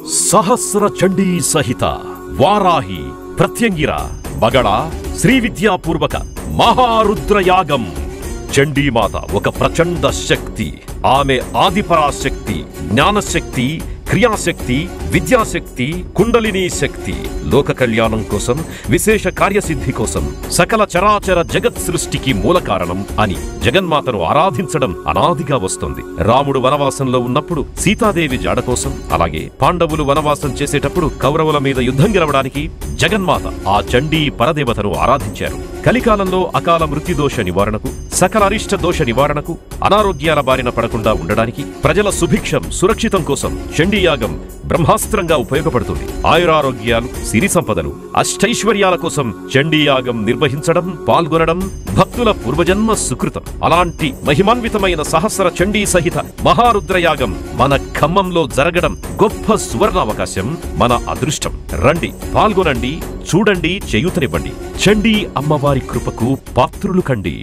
సహస్ర చండీ సహిత వారాహి ప్రత్యంగిర బగళ శ్రీ విద్యాపూర్వక మహారుద్రయాగం. చండీమాత ఒక ప్రచండ శక్తి. ఆమె ఆదిపరాశక్తి, జ్ఞానశక్తి, క్రియాశక్తి, విద్యాశక్తి, కుండలినీ శక్తి. లోక కళ్యాణం కోసం, విశేష కార్యసిద్ధి కోసం, సకల చరాచర జగత్ సృష్టికి మూల కారణం అని జగన్మాతను ఆరాధించడం అనాదిగా వస్తుంది. రాముడు వనవాసంలో ఉన్నప్పుడు సీతాదేవి జాడ కోసం, అలాగే పాండవులు వనవాసం చేసేటప్పుడు కౌరవుల మీద యుద్ధం గెలవడానికి జగన్మాత ఆ చండీ పరదేవతను ఆరాధించారు. కలికాలంలో అకాల మృత్యుదోష నివారణకు, సకల అరిష్ట దోష నివారణకు, అనారోగ్యాల బారిన పడకుండా ఉండడానికి, ప్రజల సుభిక్షం సురక్షితం కోసం చండీయాగం బ్రహ్మాస్త్రంగా ఉపయోగపడుతుంది. ఆయురారోగ్యాలు, సిరి సంపదలు, అష్టైశ్వర్యాల కోసం చండీయాగం నిర్వహించడం, పాల్గొనడం భక్తుల పూర్వజన్మ సుకృతం. అలాంటి మహిమాన్వితమైన సహస్ర చండీ సహిత మహారుద్రయాగం మన ఖమ్మంలో జరగడం గొప్ప సువర్ణావకాశం, మన అదృష్టం. రండి, పాల్గొనండి, చూడండి, చేయూతనివ్వండి. చండీ అమ్మవారి కృపకు పాత్రులు కండి.